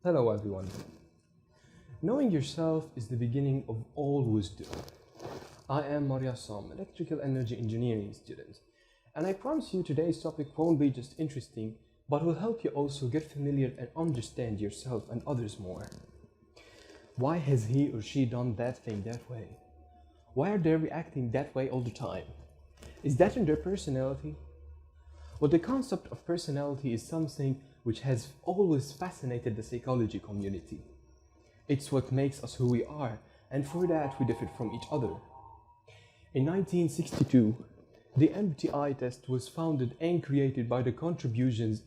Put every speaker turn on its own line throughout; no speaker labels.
Hello everyone. Knowing yourself is the beginning of all wisdom. I am Maria Som, electrical energy engineering student, and I promise you today's topic won't be just interesting, but will help you also get familiar and understand yourself and others more. Why has he or she done that thing that way? Why are they reacting that way all the time? Is that in their personality? Well, the concept of personality is something which has always fascinated the psychology community. It's what makes us who we are, and for that we differ from each other. In 1962, the MBTI test was founded and created by the contributions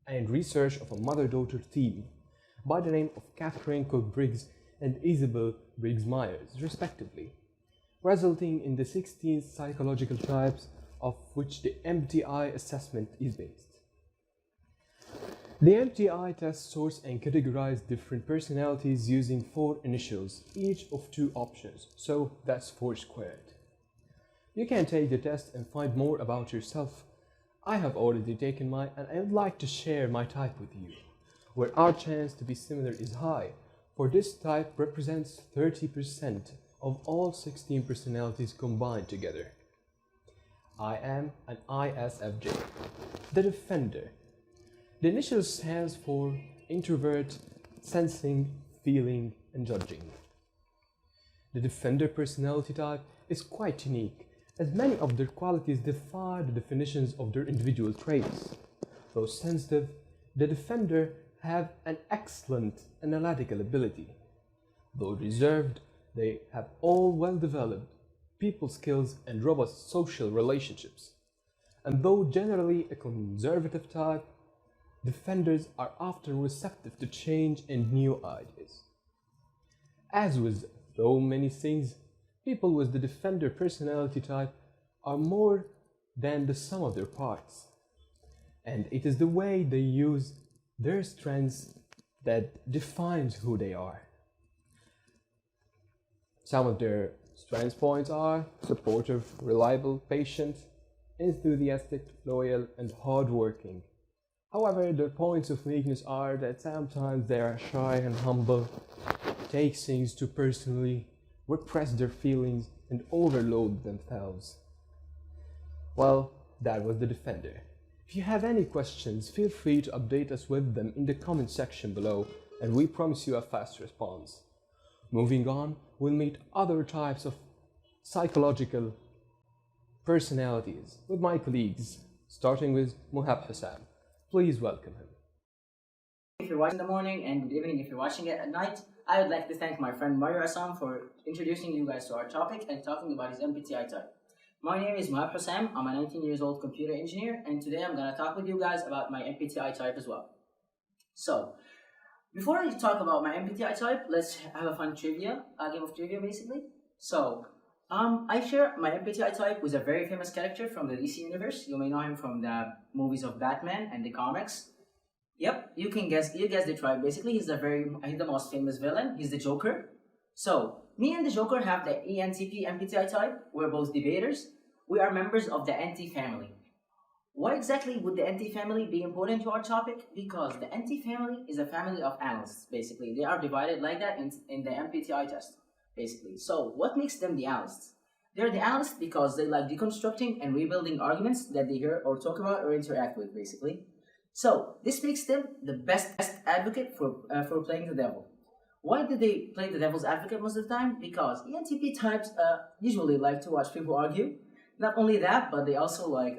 and research of a mother-daughter team by the name of Catherine Cook-Briggs and Isabel Briggs-Myers, respectively, resulting in the 16 psychological types of which the MBTI assessment is based. The MBTI test sorts and categorizes different personalities using 4 initials, each of 2 options, so that's 4 squared. You can take the test and find more about yourself. I have already taken mine and I would like to share my type with you, where our chance to be similar is high, for this type represents 30% of all 16 personalities combined together. I am an ISFJ, the defender. The initial stands for introvert, sensing, feeling, and judging. The defender personality type is quite unique, as many of their qualities defy the definitions of their individual traits. Though sensitive, the defender have an excellent analytical ability. Though reserved, they have all well-developed people skills and robust social relationships. And though generally a conservative type, defenders are often receptive to change and new ideas. As with so many things, people with the defender personality type are more than the sum of their parts. And it is the way they use their strengths that defines who they are. Some of their strength points are supportive, reliable, patient, enthusiastic, loyal, and hardworking. However, their points of weakness are that sometimes they are shy and humble, take things too personally, repress their feelings, and overload themselves. Well, that was the defender. If you have any questions, feel free to update us with them in the comment section below, and we promise you a fast response. Moving on, we'll meet other types of psychological personalities with my colleagues, starting with Muhab Hussam. Please welcome him.
If you're watching in the morning and good evening if you're watching it at night, I would like to thank my friend Mario Assam for introducing you guys to our topic and talking about his MBTI type. My name is Muhab Hussam. I'm a 19 years old computer engineer, and today I'm going to talk with you guys about my MBTI type as well. So, before I talk about my MBTI type, let's have a fun trivia, a game of trivia basically. So, I share my MBTI type with a very famous character from the DC universe. You may know him from the movies of Batman and the comics. Yep, you guessed the tribe. Basically, he's the most famous villain. He's the Joker. So, me and the Joker have the ENTP MBTI type. We're both debaters. We are members of the NT family. Why exactly would the NT family be important to our topic? Because the NT family is a family of analysts, basically. They are divided like that in the MBTI test, basically. So, what makes them the analysts? They're the analysts because they like deconstructing and rebuilding arguments that they hear or talk about or interact with, basically. So, this makes them the best advocate for playing the devil. Why do they play the devil's advocate most of the time? Because ENTP types usually like to watch people argue. Not only that, but they also like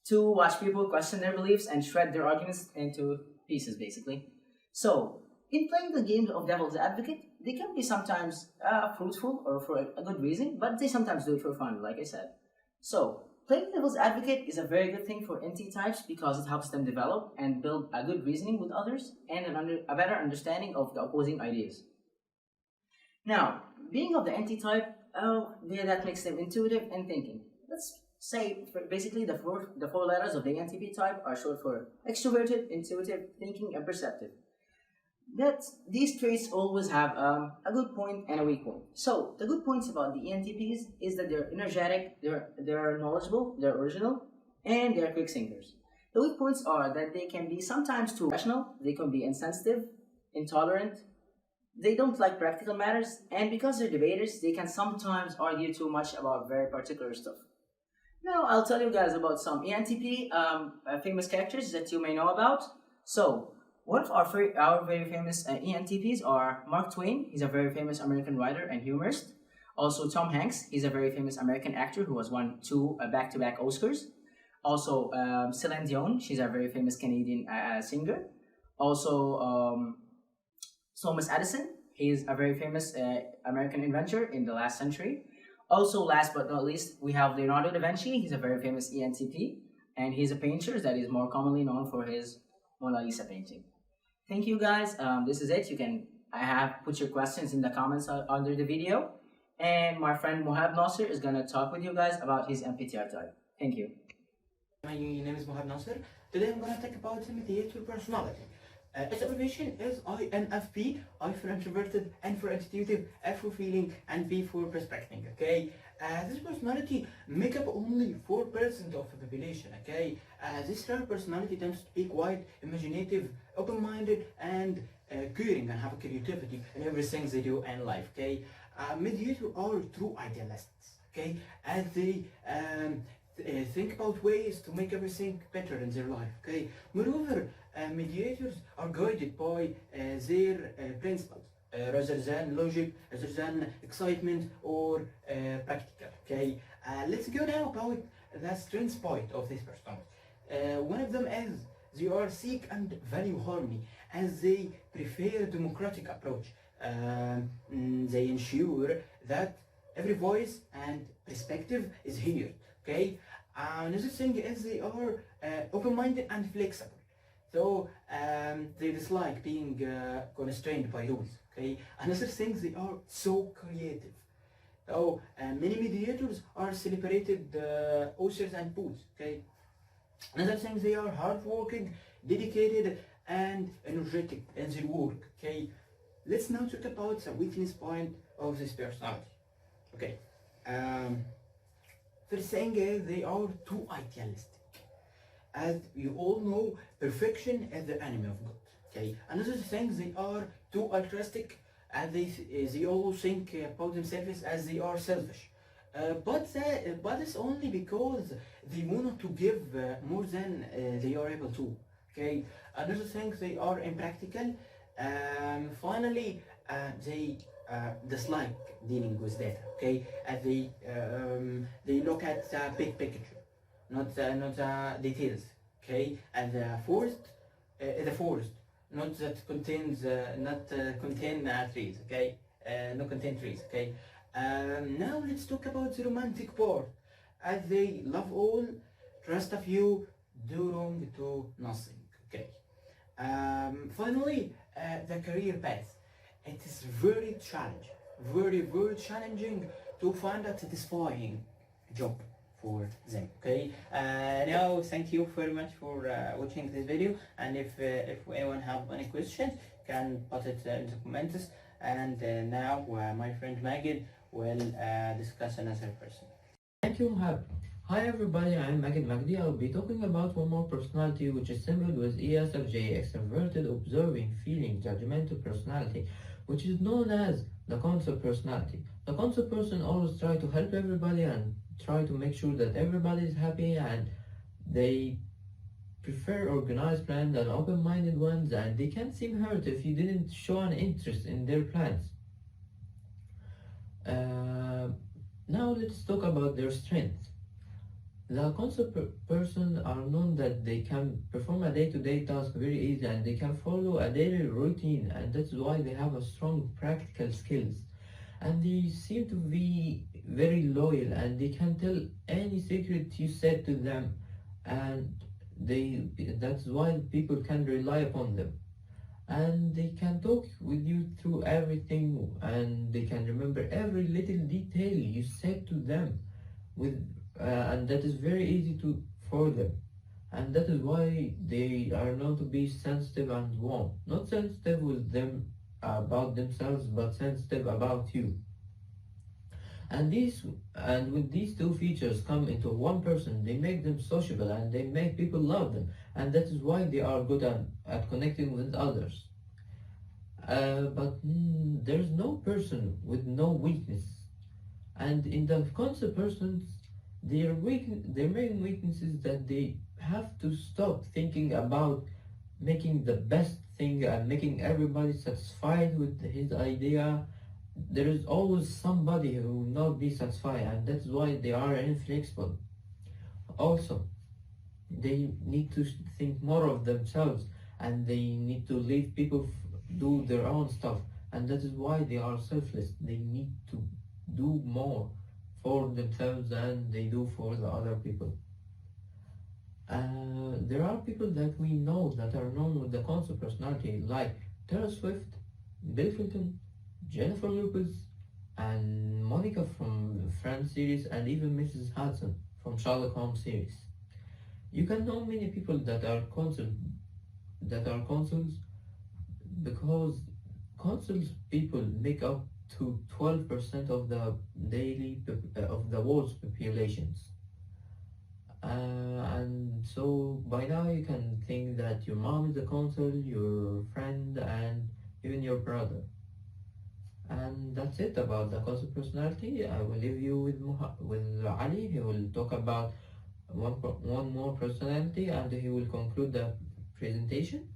to watch people question their beliefs and shred their arguments into pieces, basically. So, in playing the game of devil's advocate, they can be sometimes fruitful or for a good reason, but they sometimes do it for fun, like I said. So, playing devil's advocate is a very good thing for NT types because it helps them develop and build a good reasoning with others and a better understanding of the opposing ideas. Now, being of the NT type, that makes them intuitive and thinking. Let's say basically the four letters of the NTP type are short for extroverted, intuitive, thinking, and perceptive. These traits always have a good point and a weak point. So the good points about the ENTPs is that they're energetic, they're knowledgeable, they're original, and they're quick thinkers. The weak points are that they can be sometimes too rational, they can be insensitive, intolerant, they don't like practical matters, and because they're debaters, they can sometimes argue too much about very particular stuff. Now, I'll tell you guys about some ENTP famous characters that you may know about. So, one of our very famous ENTPs are Mark Twain. He's a very famous American writer and humorist. Also, Tom Hanks. He's a very famous American actor who has won two back-to-back Oscars. Also, Celine Dion. She's a very famous Canadian singer. Also, Thomas Edison. He's a very famous American inventor in the last century. Also, last but not least, we have Leonardo da Vinci. He's a very famous ENTP, and he's a painter that is more commonly known for his Mona Lisa painting. Thank you, guys. This is it. I have put your questions in the comments under the video, and my friend Mohab Nasser is gonna talk with you guys about his MBTI type. Thank you.
My name is Mohab Nasser. Today I'm gonna talk about mediator personality. Its abbreviation is INFP, I for introverted, N for intuitive, F for feeling, and P for prospecting. Okay, this personality make up only 4% of the population. Okay, this rare personality tends to be quite imaginative, open-minded, and caring, and have a creativity in everything they do in life. Okay, mediators are true idealists. Okay, as they think about ways to make everything better in their life. Okay, moreover, mediators are guided by their principles rather than logic, rather than excitement or practical. Okay, let's go now about the strengths point of this personality. One of them is they are seek and value harmony, as they prefer a democratic approach. They ensure that every voice and perspective is heard. Okay, another thing is they are open-minded and flexible. So they dislike being constrained by rules. Okay, another thing, they are so creative. So many mediators are celebrated authors and poets. Okay, another thing, they are hardworking, dedicated, and energetic in their work. Okay, let's now talk about the weakness point of this personality. Okay, first thing is they are too idealistic. As you all know, perfection is the enemy of God. Okay. Another thing, they are too altruistic, and they always think about themselves as they are selfish. But it's only because they want to give more than they are able to. Okay. Another thing, they are impractical. Finally, they dislike dealing with data. Okay. As they look at the big picture, not the details. Okay, and the forest, not that contains contain trees. Okay, not contain trees. Okay, now let's talk about the romantic part. As they love all, trust a few, do wrong to nothing. Okay. Finally, the career path. It is very challenging to find a satisfying job for them. Okay, now thank you very much for watching this video, and if anyone have any questions, can put it in the comments, and now my friend Magid will discuss another person.
Thank you, Mohab. Hi everybody, I'm Magid Magdi. I'll be talking about one more personality which is similar with ESFJ, extroverted, observing, feeling, judgmental personality, which is known as the concept personality. The concept person always try to help everybody and try to make sure that everybody is happy, and they prefer organized plans and open-minded ones, and they can't seem hurt if you didn't show an interest in their plans. Now let's talk about their strengths. The concept person are known that they can perform a day-to-day task very easy, and they can follow a daily routine, and that's why they have a strong practical skills. And they seem to be very loyal, and they can tell any secret you said to them, and that's why people can rely upon them. And they can talk with you through everything, and they can remember every little detail you said to them and that is very easy for them. And that is why they are known to be sensitive and warm. Not sensitive with them about themselves, but sensitive about you. And with these two features come into one person, they make them sociable, and they make people love them, and that is why they are good at connecting with others. but there's no person with no weakness. And in the concept persons, their main weakness is that they have to stop thinking about making the best thing and making everybody satisfied with his idea. There is always somebody who will not be satisfied, and that's why they are inflexible. Also, they need to think more of themselves, and they need to leave people do their own stuff, and that is why they are selfless. They need to do more for themselves than they do for the other people. There are people that we know that are known with the concept personality, like Taylor Swift, Bill Clinton, Jennifer Lopez, and Monica from Friends series, and even Mrs. Hudson from Sherlock Holmes series. You can know many people that are consuls because consuls people make up to 12% of the of the world's populations. And so by now you can think that your mom is a consul, your friend, and even your brother. And that's it about the concept personality. I will leave you with Ali. He will talk about one more personality, and he will conclude the presentation.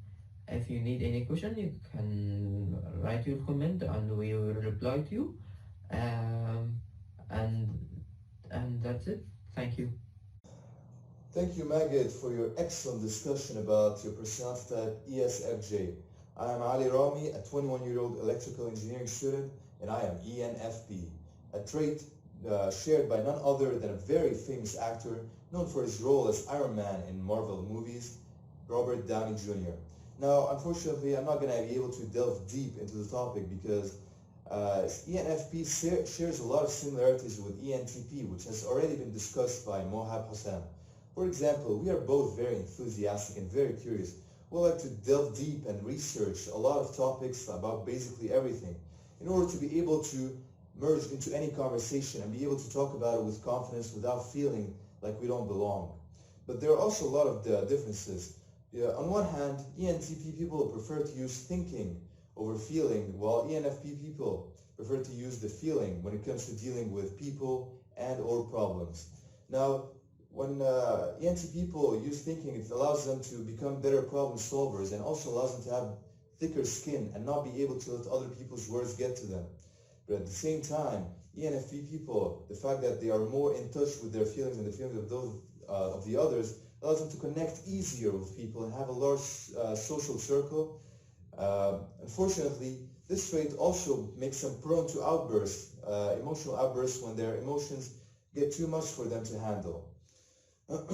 If you need any question, you can write your comment, and we will reply to you. Um, and that's it. Thank you.
Thank you, Magid, for your excellent discussion about your personality type ESFJ. I am Ali Rami, a 21-year-old electrical engineering student, and I am ENFP, a trait shared by none other than a very famous actor known for his role as Iron Man in Marvel movies, Robert Downey Jr. Now, unfortunately, I'm not going to be able to delve deep into the topic because ENFP shares a lot of similarities with ENTP, which has already been discussed by Mohab Hosam. For example, we are both very enthusiastic and very curious. We like to delve deep and research a lot of topics about basically everything in order to be able to merge into any conversation and be able to talk about it with confidence without feeling like we don't belong. But there are also a lot of differences. On one hand, ENTP people prefer to use thinking over feeling, while ENFP people prefer to use the feeling when it comes to dealing with people and or problems. Now, when ENTP people use thinking, it allows them to become better problem solvers and also allows them to have thicker skin and not be able to let other people's words get to them. But at the same time, ENFP people, the fact that they are more in touch with their feelings and the feelings of those of the others, allows them to connect easier with people and have a large social circle. Unfortunately, this trait also makes them prone to outbursts, emotional outbursts when their emotions get too much for them to handle. But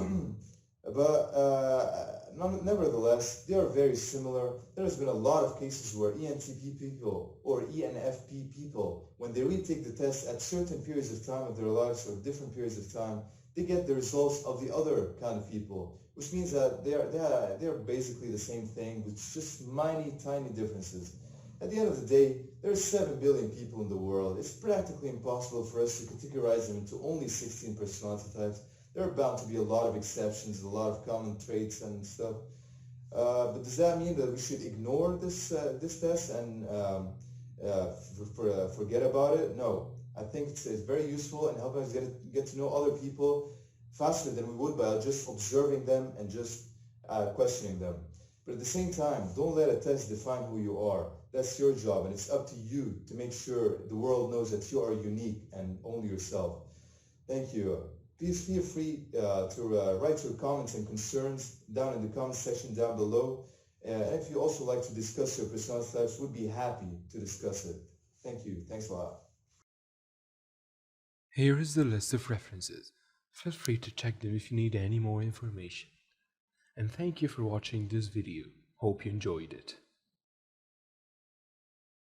nevertheless, they are very similar. There has been a lot of cases where ENTP people or ENFP people, when they retake the test at certain periods of time of their lives or different periods of time, they get the results of the other kind of people, which means that they are basically the same thing with just tiny differences. At the end of the day, there are 7 billion people in the world. It's practically impossible for us to categorize them into only 16 personality types. There are bound to be a lot of exceptions, a lot of common traits and stuff. But does that mean that we should ignore this test and forget about it? No. I think it's very useful and helping us get to know other people faster than we would by just observing them and just questioning them. But at the same time, don't let a test define who you are. That's your job, and it's up to you to make sure the world knows that you are unique and only yourself. Thank you. Please feel free to write your comments and concerns down in the comment section down below. And if you also like to discuss your personality types, we'd be happy to discuss it. Thank you. Thanks a lot.
Here is the list of references. Feel free to check them if you need any more information. And thank you for watching this video. Hope you enjoyed it.